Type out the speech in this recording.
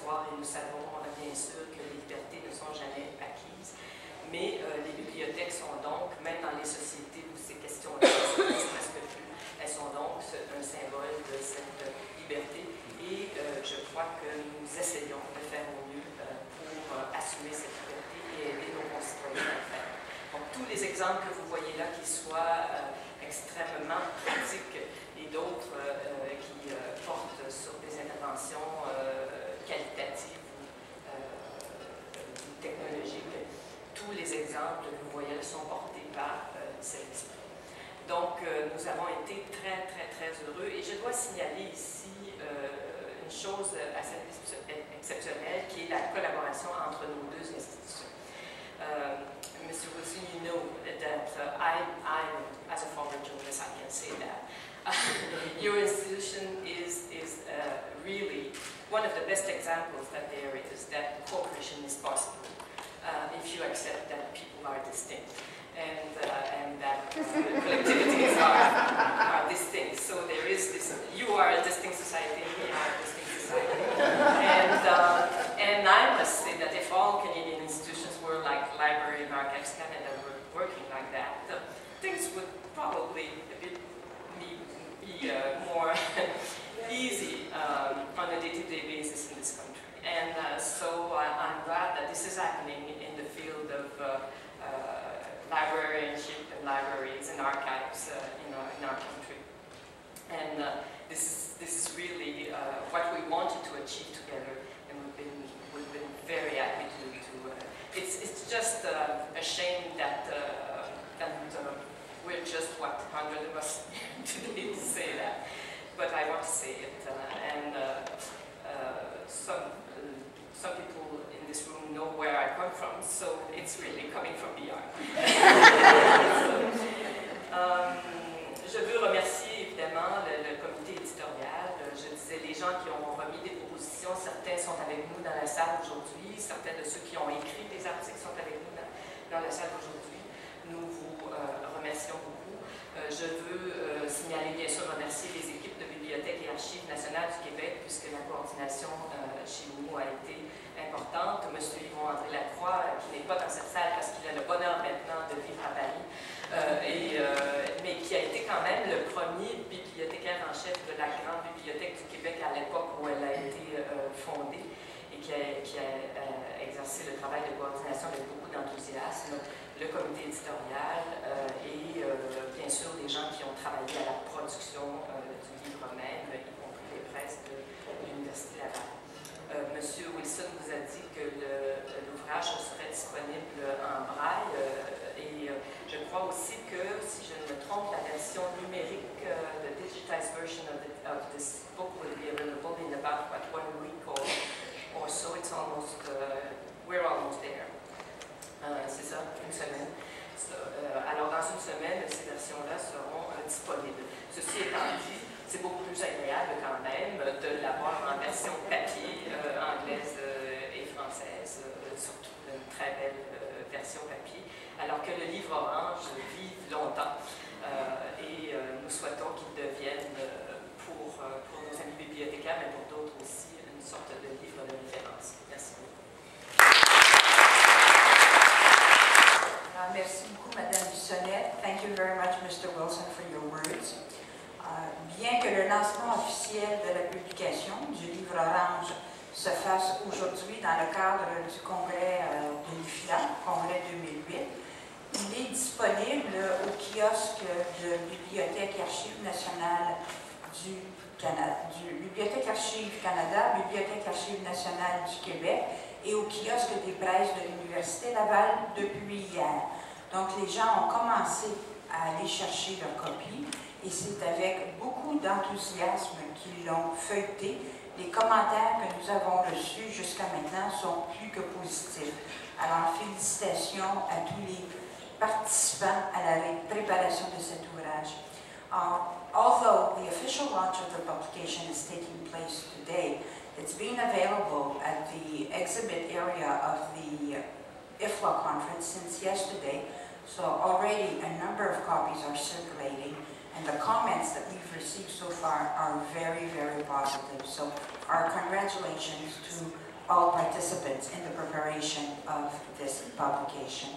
l'espoir et nous savons bien sûr que les libertés ne sont jamais acquises. Mais les bibliothèques sont donc, même dans les sociétés où ces questions-là ne se presque plus, elles sont donc un symbole de cette liberté. Et je crois que nous essayons de faire au mieux pour assumer cette liberté et aider nos concitoyens à le faire. Donc, tous les exemples que vous voyez là, qui soient extrêmement pratiques et d'autres qui portent sur des interventions qualitatives ou technologiques, tous les exemples que vous voyez là sont portés par cet esprit. Donc, nous avons été très, très, très heureux. Et je dois signaler ici une chose assez exceptionnelle, qui est la collaboration entre nos deux institutions. Mr. Wilson, you know that I, as a former journalist, I can say that your institution is really one of the best examples that there is that cooperation is possible if you accept that people are distinct and that collectivities are distinct. So there is this, you are a distinct society and we are a distinct society. And I must say that if all Canadian institutions were like Library and Archives Canada were working like that, things would probably be more easy on a day-to-day basis in this country. And so I'm glad that this is happening in the field of librarianship and libraries and archives in our country. And this is really what we wanted to achieve together, and we've been very happy to it's just a shame that we're just, what, 100 of us today to say that. But I want to say it, and some people in this room know where I come from, so it's really coming from beyond. Je veux remercier évidemment le comité éditorial. Je disais, les gens qui ont remis des propositions, certains sont avec nous dans la salle aujourd'hui, certains de ceux qui ont écrit des articles sont avec nous dans la salle aujourd'hui. Nous vous remercions beaucoup. Je veux signaler, bien sûr, remercier les équipes de Bibliothèque et Archives nationales du Québec, puisque la coordination chez nous a été importante. M. Yvon-André Lacroix, qui n'est pas dans cette salle parce qu'il a le bonheur maintenant de vivre à Paris, mais qui a été quand même le premier bibliothécaire en chef de la Grande Bibliothèque du Québec à l'époque où elle a été fondée, et qui a exercé le travail de coordination avec beaucoup d'enthousiasme, le comité éditorial et bien sûr les gens qui ont travaillé à la production du livre même, y compris les presses de l'Université Laval. Monsieur Wilson vous a dit que l'ouvrage serait disponible en braille et je crois aussi que, si je ne me trompe, la version numérique, the digitized version of this book will be available in about 1 week or so. It's almost, we're almost there. C'est ça, une semaine. Alors, dans une semaine, ces versions-là seront disponibles. Ceci étant dit, c'est beaucoup plus agréable quand même de l'avoir en version papier, anglaise et française, surtout une très belle version papier, alors que le livre orange vive longtemps. Et nous souhaitons qu'il devienne, pour nos amis bibliothécaires, mais pour d'autres aussi, une sorte de livre de référence. Merci beaucoup. Merci beaucoup, Madame Bissonnette. Thank you very much, Mr. Wilson, for your words. Bien que le lancement officiel de la publication du livre orange se fasse aujourd'hui dans le cadre du congrès de l'IFLA, congrès 2008, il est disponible au kiosque de Bibliothèque et Archives nationales du Canada, Bibliothèque Archives Canada, Bibliothèque Archives nationales du Québec et au kiosque des presses de l'Université Laval depuis hier. Donc les gens ont commencé à aller chercher leur copie et c'est avec beaucoup d'enthousiasme qu'ils l'ont feuilleté. Les commentaires que nous avons reçus jusqu'à maintenant sont plus que positifs. Alors félicitations à tous les participants à la préparation de cet ouvrage. Although the official launch of the publication is taking place today, it's been available at the exhibit area of the IFLA conference since yesterday, so already a number of copies are circulating, and the comments that we've received so far are very, very positive. So our congratulations to all participants in the preparation of this publication.